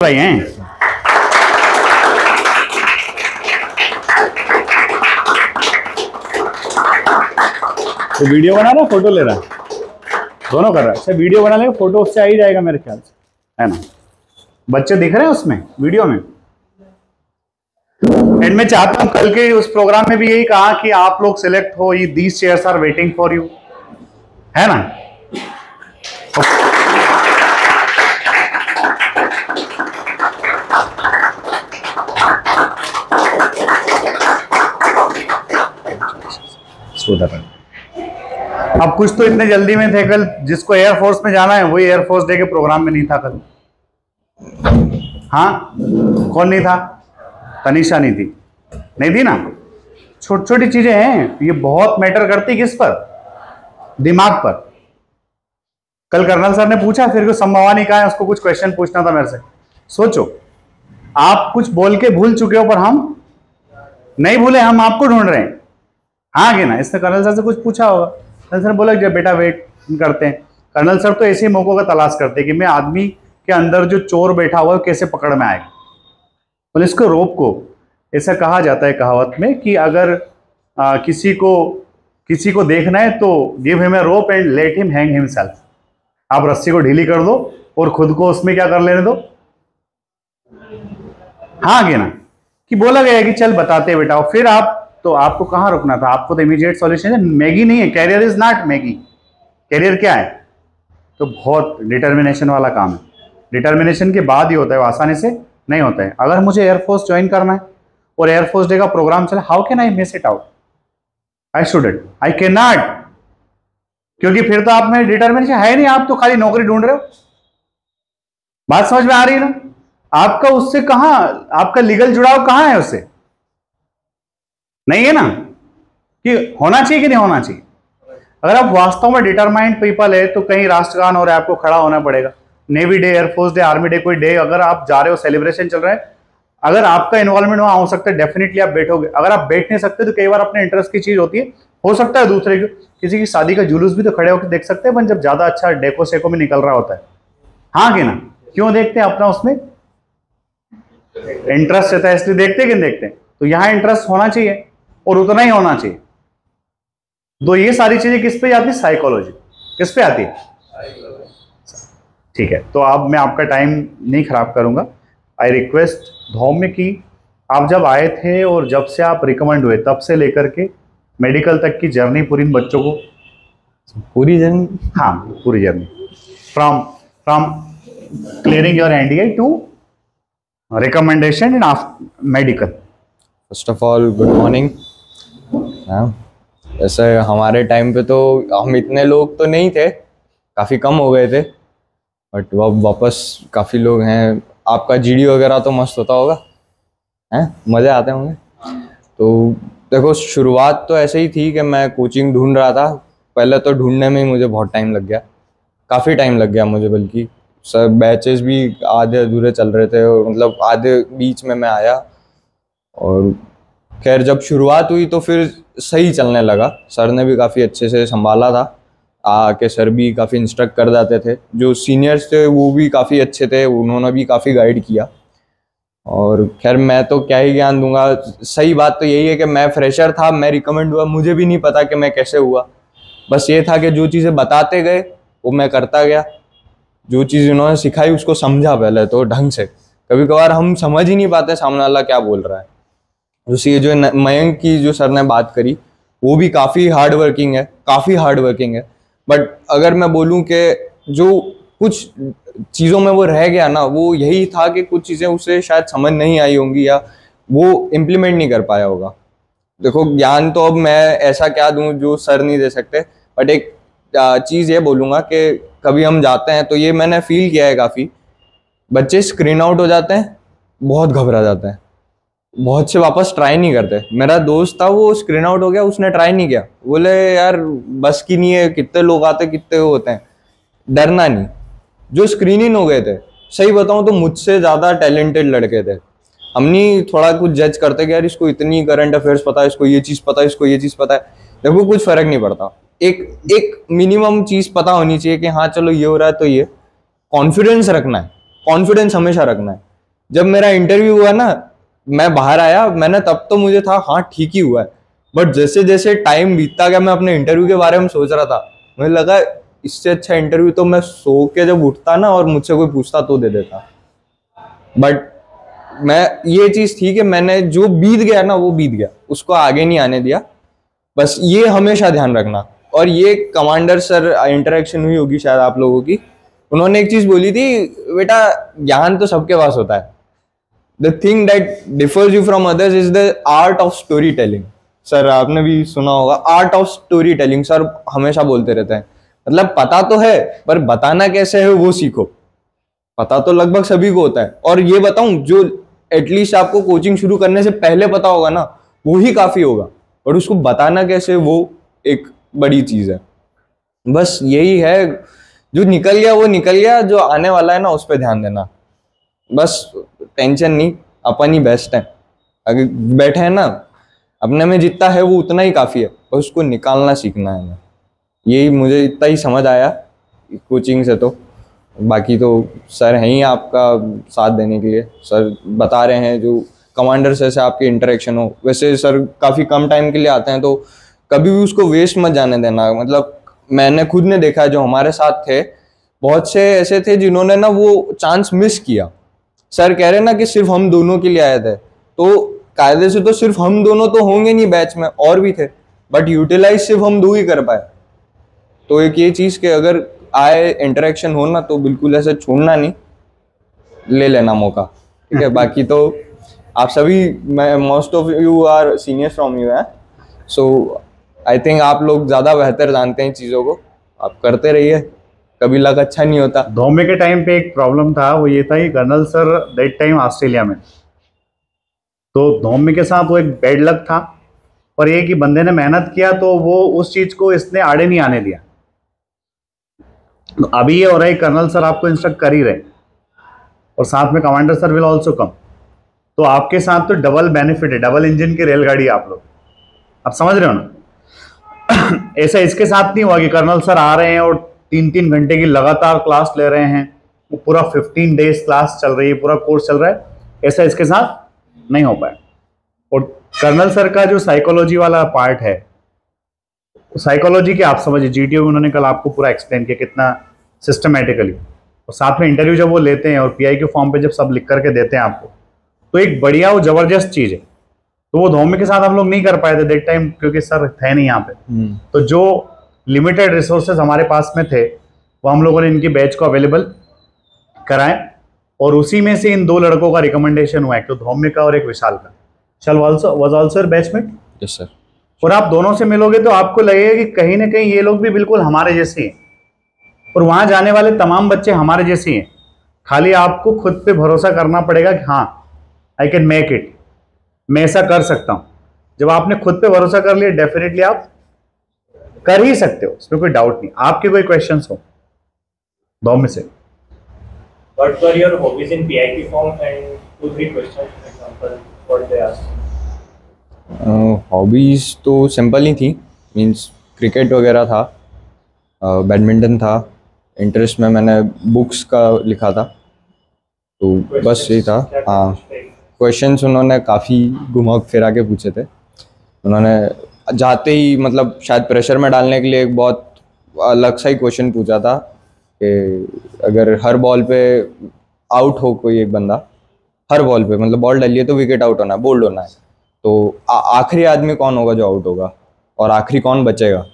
भाई हैं। तो वीडियो बना रहा है, फोटो ले रहा है, दोनों कर रहा है। अच्छा वीडियो बना लेगा, फोटो उससे आ ही जाएगा मेरे ख्याल से, है ना। बच्चे दिख रहे हैं उसमें वीडियो में। एंड मैं चाहता हूं कल के उस प्रोग्राम में भी यही कहा कि आप लोग सिलेक्ट हो, ये these chairs are waiting for you, है ना। अब कुछ तो इतने जल्दी में थे कल, जिसको एयरफोर्स में जाना है वही एयरफोर्स डे के प्रोग्राम में नहीं था कल। हाँ कौन नहीं था? तनीषा नहीं थी, नहीं थी ना। छोटी छोटी चीजें हैं, ये बहुत मैटर करती। किस पर? दिमाग पर। कल कर्नल सर ने पूछा, फिर कुछ संभवानी कहा है, उसको कुछ क्वेश्चन पूछना था मेरे से। सोचो, आप कुछ बोल के भूल चुके हो, पर हम नहीं भूले, हम आपको ढूंढ रहे हैं। हाँ कि ना। इसने कर्नल सर से कुछ पूछा होगा, कर्नल सर बोला जब बेटा वेट करते हैं। कर्नल सर तो ऐसे मौकों का तलाश करते हैं कि मैं आदमी के अंदर जो चोर बैठा हुआ है कैसे पकड़ में आएगा। पुलिस को रोप को ऐसा कहा जाता है कहावत में कि अगर किसी को देखना है तो give him a rope and let him hang himself. आप रस्सी को ढीली कर दो और खुद को उसमें क्या कर लेने दो। हाँ कि ना, कि बोला गया है कि चल बताते बेटा। और फिर आप तो आपको कहाँ रुकना था? आपको तो इमीडिएट सॉल्यूशन है। मैगी नहीं है, career is not Maggi. Career क्या है? तो बहुत डिटर्मिनेशन वाला काम है। डिटर्मिनेशन के बाद ही होता है, वो आसानी से नहीं होता है। अगर मुझे एयरफोर्स ज्वाइन करना है और एयरफोर्स डे का प्रोग्राम चला, how can I miss it out? I shouldn't, I can not, क्योंकि फिर तो आप में डिटर्मिनेशन है नहीं, आप तो खाली नौकरी ढूंढ रहे हो। बात समझ में आ रही है ना? आपका उससे कहां, आपका लीगल जुड़ाव कहां है उससे? नहीं है ना, कि होना चाहिए कि नहीं होना चाहिए। अगर आप वास्तव में डिटरमाइंड पीपल है तो कहीं राष्ट्रगान और आपको खड़ा होना पड़ेगा। Navy day, air force day, army day, कोई डे अगर आप जा रहे हो, सेलिब्रेशन चल रहा है, अगर आपका इन्वॉल्वमेंट वहां हो सकता है, डेफिनेटली आप बैठोगे। अगर आप बैठ नहीं सकते तो कई बार अपने इंटरेस्ट की चीज होती है, हो सकता है दूसरे की, किसी की शादी का जुलूस भी तो खड़े होकर देख सकते हैं, पर जब ज्यादा अच्छा डेको सेको में निकल रहा होता है। हाँ कि ना, क्यों देखते हैं? अपना उसमें इंटरेस्ट रहता है, इसलिए देखते हैं कि देखते हैं। तो यहां इंटरेस्ट होना चाहिए और उतना ही होना चाहिए। तो ये सारी चीजें किस पे जाती है? साइकोलॉजी। किस पे आती है? ठीक है, तो अब मैं आपका टाइम नहीं खराब करूंगा। आई रिक्वेस्ट धौम्य की, आप जब आए थे और जब से आप रिकमेंड हुए तब से लेकर के मेडिकल तक की जर्नी पूरी बच्चों को, पूरी जर्नी, हाँ पूरी journey, from clearing your NDA to recommendation in medical. First of all good morning. ऐसे हमारे टाइम पे तो हम इतने लोग तो नहीं थे, काफ़ी कम हो गए थे, बट अब वापस काफ़ी लोग हैं। आपका जीडी वगैरह तो मस्त होता होगा, हैं? मज़े आते होंगे। तो देखो, शुरुआत तो ऐसे ही थी कि मैं कोचिंग ढूंढ रहा था। पहले तो ढूंढने में ही मुझे बहुत टाइम लग गया, काफ़ी टाइम लग गया मुझे, बल्कि सब बैचेस भी आधे अधूरे चल रहे थे, और मतलब आधे बीच में मैं आया। और खैर जब शुरुआत हुई तो फिर सही चलने लगा। सर ने भी काफ़ी अच्छे से संभाला था, आके सर भी काफ़ी इंस्ट्रक्ट कर जाते थे। जो सीनियर्स थे वो भी काफ़ी अच्छे थे, उन्होंने भी काफ़ी गाइड किया। और खैर मैं तो क्या ही ज्ञान दूंगा। सही बात तो यही है कि मैं फ्रेशर था, मैं रिकमेंड हुआ, मुझे भी नहीं पता कि मैं कैसे हुआ। बस ये था कि जो चीज़ें बताते गए वो मैं करता गया। जो चीज़ उन्होंने सिखाई उसको समझा पहले तो ढंग से। कभी कभार हम समझ ही नहीं पाते सामने वाला क्या बोल रहा है। दूसरी जो मयंक की जो सर ने बात करी, वो भी काफ़ी हार्ड वर्किंग है, काफ़ी हार्ड वर्किंग है। बट अगर मैं बोलूँ कि जो कुछ चीज़ों में वो रह गया ना, वो यही था कि कुछ चीज़ें उसे शायद समझ नहीं आई होंगी या वो इम्प्लीमेंट नहीं कर पाया होगा। देखो, ज्ञान तो अब मैं ऐसा क्या दूं जो सर नहीं दे सकते, बट एक चीज़ ये बोलूँगा कि कभी हम जाते हैं तो ये मैंने फील किया है, काफ़ी बच्चे स्क्रीन आउट हो जाते हैं, बहुत घबरा जाते हैं, बहुत से वापस ट्राई नहीं करते। मेरा दोस्त था, वो स्क्रीन आउट हो गया, उसने ट्राई नहीं किया। बोले यार बस की नहीं है, कितने लोग आते, कितने होते हैं, डरना नहीं। जो स्क्रीन इन हो गए थे, सही बताऊं तो मुझसे ज़्यादा टैलेंटेड लड़के थे। हम नहीं थोड़ा कुछ जज करते कि यार इसको इतनी करंट अफेयर्स पता है, इसको ये चीज़ पता है, इसको ये चीज़ पता है। देखो कुछ फ़र्क नहीं पड़ता, एक मिनिमम चीज़ पता होनी चाहिए कि हाँ चलो ये हो रहा है तो ये कॉन्फिडेंस रखना है। कॉन्फिडेंस हमेशा रखना है। जब मेरा इंटरव्यू हुआ ना, मैं बाहर आया, मैंने तब तो मुझे था हाँ ठीक ही हुआ है, बट जैसे जैसे टाइम बीतता गया मैं अपने इंटरव्यू के बारे में सोच रहा था, मुझे लगा इससे अच्छा इंटरव्यू तो मैं सो के जब उठता ना और मुझसे कोई पूछता तो दे देता। बट मैं ये चीज थी कि मैंने जो बीत गया ना वो बीत गया, उसको आगे नहीं आने दिया, बस ये हमेशा ध्यान रखना। और ये कमांडर सर इंटरेक्शन हुई होगी शायद आप लोगों की, उन्होंने एक चीज बोली थी, बेटा ज्ञान तो सबके पास होता है, the thing that differs you from others is the art of story telling. Sir आपने भी सुना होगा art of story telling, sir हमेशा बोलते रहते हैं। मतलब पता तो है पर बताना कैसे है वो सीखो। पता तो लगभग सभी को होता है, और ये बताऊं जो एटलीस्ट आपको कोचिंग शुरू करने से पहले पता होगा ना वो ही काफी होगा, और उसको बताना कैसे वो एक बड़ी चीज है। बस यही है, जो निकल गया वो निकल गया, जो आने वाला है ना उस पर ध्यान देना। बस टेंशन नहीं, अपन ही बेस्ट है। अगर बैठे हैं ना, अपने में जितना है वो उतना ही काफी है, बस उसको निकालना सीखना है हमें। यही मुझे इतना ही समझ आया कोचिंग से। तो बाकी तो सर हैं ही आपका साथ देने के लिए, सर बता रहे हैं जो कमांडर सर से आपकी इंटरेक्शन हो। वैसे सर काफ़ी कम टाइम के लिए आते हैं, तो कभी भी उसको वेस्ट मत जाने देना। मतलब मैंने खुद ने देखा है, जो हमारे साथ थे बहुत से ऐसे थे जिन्होंने ना वो चांस मिस किया। सर कह रहे ना कि सिर्फ हम दोनों के लिए आए थे, तो कायदे से तो सिर्फ हम दोनों तो होंगे नहीं बैच में, और भी थे, बट यूटिलाइज सिर्फ हम दो ही कर पाए। तो एक ये चीज़ कि अगर आए इंटरेक्शन हो ना तो बिल्कुल ऐसे छोड़ना नहीं, ले लेना मौका, ठीक है। बाकी तो आप सभी, मैं most of you our seniors from you है, सो आई थिंक आप लोग ज़्यादा बेहतर जानते हैं चीज़ों को। आप करते रहिए, कभी लग अच्छा नहीं होता। धोमे के टाइम पे एक प्रॉब्लम था, वो ये था कि colonel sir that time Australia में, तो धोमे के साथ वो एक बैड लक था। और ये कि बंदे ने मेहनत किया तो वो उस चीज़ को इसने आड़े नहीं आने दिया। तो अभी ये हो रहा है, कर्नल सर आपको इंस्ट्रक्ट कर ही रहे, और साथ में commander sir will also come. तो आपके साथ तो डबल बेनिफिट है, डबल इंजन की रेलगाड़ी आप लोग, आप समझ रहे हो ना। ऐसा इसके साथ नहीं हुआ कि कर्नल सर आ रहे हैं और 3-3 घंटे की लगातार क्लास ले रहे हैं, वो पूरा 15 डेज क्लास चल रही है, पूरा कोर्स चल रहा है, ऐसा इसके साथ नहीं हो पाया। और कर्नल सर का जो साइकोलॉजी वाला पार्ट है, साइकोलॉजी के आप समझिए, जीटीओ में उन्होंने कल आपको पूरा एक्सप्लेन किया कितना सिस्टमेटिकली, और साथ में इंटरव्यू जब वो लेते हैं और पीआई के फॉर्म पे जब सब लिख करके देते हैं आपको, तो एक बढ़िया वो जबरदस्त चीज़ है। तो वो धोमे के साथ हम लोग नहीं कर पाए थे दैट टाइम, क्योंकि सर थे नहीं यहाँ पे। तो जो लिमिटेड रिसोर्सेज हमारे पास में थे वो हम लोगों ने इनकी बैच को अवेलेबल कराए, और उसी में से इन 2 लड़कों का रिकमेंडेशन हुआ, एक तो धोमे का और एक विशाल का। Vishal was also batchmate. Yes sir. और आप दोनों से मिलोगे तो आपको लगेगा कि कहीं ना कहीं ये लोग भी बिल्कुल हमारे जैसे हैं, और वहां जाने वाले तमाम बच्चे हमारे जैसे हैं। खाली आपको खुद पे भरोसा करना पड़ेगा कि हाँ आई कैन मेक इट, मैं ऐसा कर सकता हूं। जब आपने खुद पे भरोसा कर लिया, डेफिनेटली आप कर ही सकते हो, इसमें कोई डाउट नहीं। आपके कोई क्वेश्चंस हो दो में से? What were your hobbies in PIP form, and 2-3 questions, for example, what they asked? Hobbies तो सिंपल ही थी, मीन्स क्रिकेट वगैरह था, बैडमिंटन था, इंटरेस्ट में मैंने बुक्स का लिखा था, तो बस यही था। हाँ, क्वेश्चंस उन्होंने काफ़ी घुमा फिरा के पूछे थे। उन्होंने जाते ही मतलब शायद प्रेशर में डालने के लिए एक बहुत अलग सा ही क्वेश्चन पूछा था कि अगर हर बॉल पे आउट हो कोई एक बंदा, हर बॉल पे मतलब बॉल डली है तो विकेट आउट होना है, बोल्ड होना है, तो आखिरी आदमी कौन होगा जो आउट होगा, और आखिरी कौन बचेगा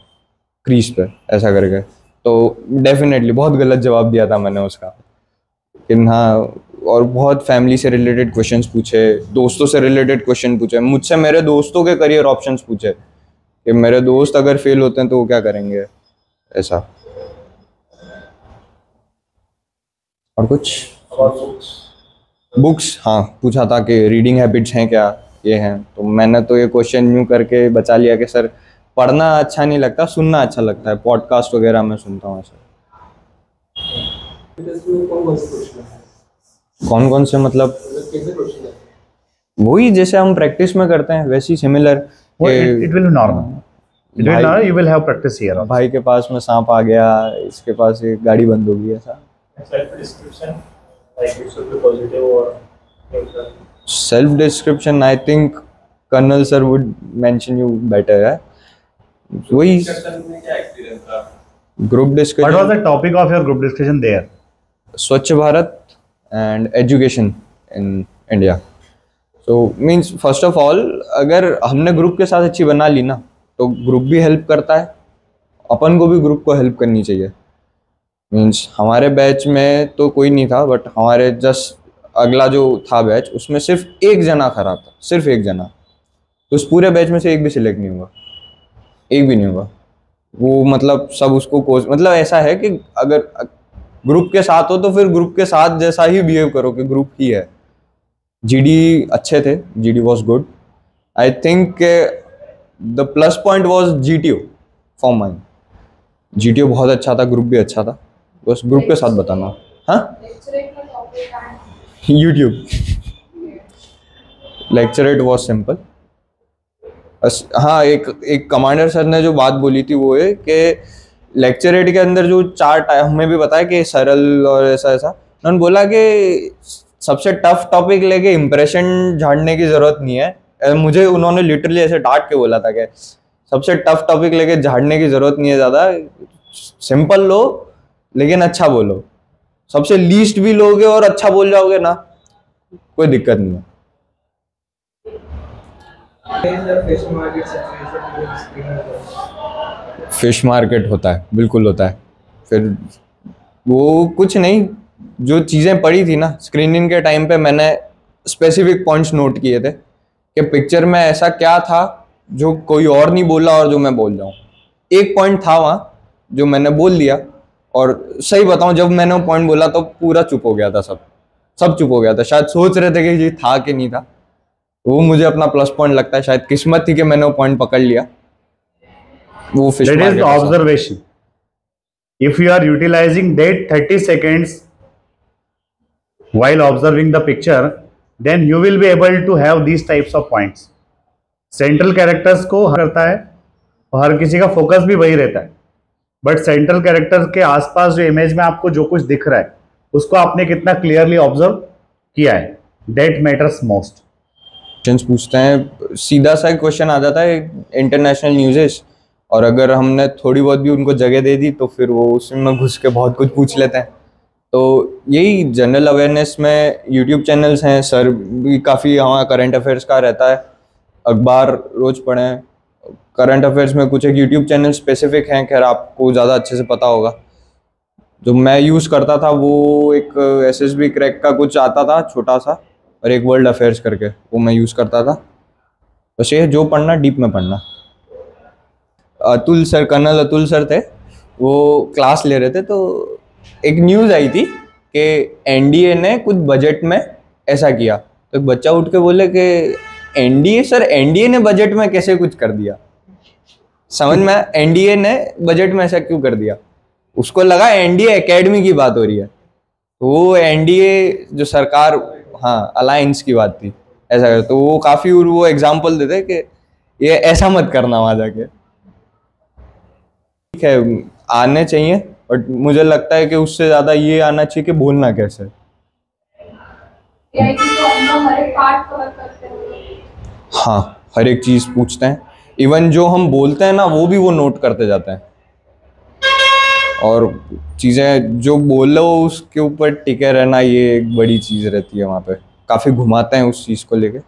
क्रीज पे, ऐसा करके। तो डेफिनेटली बहुत गलत जवाब दिया था मैंने उसका, लेकिन हाँ, और बहुत फैमिली से रिलेटेड क्वेश्चंस पूछे, दोस्तों से रिलेटेड क्वेश्चन पूछे, मुझसे मेरे दोस्तों के करियर ऑप्शंस पूछे कि मेरे दोस्त अगर फेल होते हैं तो वो क्या करेंगे, ऐसा। और कुछ बुक्स, हाँ पूछा था कि रीडिंग हैबिट्स हैं क्या, ये हैं, तो मैंने तो ये क्वेश्चन यूँ करके बचा लिया कि सर पढ़ना अच्छा नहीं लगता, सुनना अच्छा लगता है, पॉडकास्ट वगैरह मैं सुनता हूँ ऐसा। कौन कौन से मतलब वही जैसे हम प्रैक्टिस में करते हैं वैसी similar. It will be normal, you will have practice here. भाई के पास में सांप आ गया, इसके पास एक गाड़ी बंद हो गई, ऐसा। Self description, Like it should be positive or neutral? Self description, I think Colonel sir would mention you better. है वही group What discussion. was the topic of your group discussion there? Swachh Bharat and education in India. So means first of all, अगर हमने group के साथ अच्छी बना ली ना, तो ग्रुप भी हेल्प करता है, अपन को भी ग्रुप को हेल्प करनी चाहिए. मीन्स हमारे बैच में तो कोई नहीं था, बट हमारे जस्ट अगला जो था बैच, उसमें सिर्फ एक जना खराब था, सिर्फ एक जना. तो उस पूरे बैच में से एक भी सिलेक्ट नहीं हुआ, एक भी नहीं हुआ. वो मतलब सब उसको कोच, मतलब ऐसा है कि अगर ग्रुप के साथ हो तो फिर ग्रुप के साथ जैसा ही बिहेव करो कि ग्रुप ही है. जीडी अच्छे थे, GD was good. I think the plus point was GTO for mind. GTO बहुत अच्छा था, ग्रुप भी अच्छा था. बस ग्रुप के साथ बताना. हाँ, YouTube lecture it was simple. हाँ, एक कमांडर सर ने जो बात बोली थी वो है कि लेक्चरेट के अंदर जो चार्ट आया, हमें भी पता है कि सरल और ऐसा ऐसा. उन्होंने बोला कि सबसे टफ टॉपिक लेके इम्प्रेशन झाड़ने की जरूरत नहीं है. मुझे उन्होंने लिटरली ऐसे डांट के बोला था कि सबसे टफ टॉपिक लेके झाड़ने की जरूरत नहीं है, ज़्यादा सिंपल लो लेकिन अच्छा बोलो. सबसे लीस्ट भी लोगे और अच्छा बोल जाओगे ना, कोई दिक्कत नहीं है. फिश मार्केट होता है, बिल्कुल होता है. फिर वो कुछ नहीं, जो चीज़ें पड़ी थी ना स्क्रीनिंग के टाइम पे, मैंने स्पेसिफिक पॉइंट्स नोट किए थे कि पिक्चर में ऐसा क्या था जो कोई और नहीं बोला और जो मैं बोल रहा हूँ. एक पॉइंट था वहाँ जो मैंने बोल दिया, और सही बताऊँ जब मैंने वो पॉइंट बोला तो पूरा चुप हो गया था, सब चुप हो गया था. शायद सोच रहे थे कि ये था कि नहीं था. वो मुझे अपना प्लस पॉइंट लगता है. शायद किस्मत थी कि मैंने वो पॉइंट पकड़ लिया. वो fish That is market the ऐसा. observation. If you are utilizing that 30 seconds while observing the picture, then you will be able to have these types of points. Central characters को करता है और हर किसी का फोकस भी वही रहता है, बट सेंट्रल कैरेक्टर्स के आसपास जो इमेज में आपको जो कुछ दिख रहा है उसको आपने कितना क्लियरली ऑब्जर्व किया है, दैट मैटर्स मोस्ट. क्वेश्चंस पूछते हैं, सीधा सा क्वेश्चन आ जाता है इंटरनेशनल न्यूज़ेस, और अगर हमने थोड़ी बहुत भी उनको जगह दे दी तो फिर वो उसमें घुस के बहुत कुछ पूछ लेते हैं. तो यही जनरल अवेयरनेस में यूट्यूब चैनल्स हैं, सर भी काफ़ी हमारा करंट अफेयर्स का रहता है, अखबार रोज़ पढ़ें. करंट अफेयर्स में कुछ एक यूट्यूब चैनल स्पेसिफिक हैं, खैर आपको ज़्यादा अच्छे से पता होगा. जो मैं यूज़ करता था वो एक SSB क्रैक का कुछ आता था छोटा सा, और एक वर्ल्ड अफेयर्स करके, वो मैं यूज़ करता था. बस ये जो पढ़ना डीप में पढ़ना. Atul sir, colonel Atul sir थे, वो क्लास ले रहे थे, तो एक न्यूज़ आई थी कि एनडीए ने कुछ बजट में ऐसा किया. तो एक बच्चा उठ के बोले कि एनडीए सर, एनडीए ने बजट में कैसे कुछ कर दिया, समझ में, एनडीए ने बजट में ऐसा क्यों कर दिया. उसको लगा एनडीए एकेडमी की बात हो रही है, तो वो एनडीए जो सरकार, हाँ, अलायंस की बात थी ऐसा. तो वो काफ़ी वो एग्जाम्पल देते कि ये ऐसा मत करना वहाँ जाके. ठीक है, आने चाहिए, बट मुझे लगता है कि उससे ज़्यादा ये आना चाहिए कि बोलना कैसे. हाँ, हर एक चीज़ पूछते हैं, इवन जो हम बोलते हैं ना वो भी वो नोट करते जाते हैं, और चीज़ें जो बोलो उसके ऊपर टिके रहना, ये एक बड़ी चीज़ रहती है. वहाँ पे काफ़ी घुमाते हैं उस चीज़ को लेके.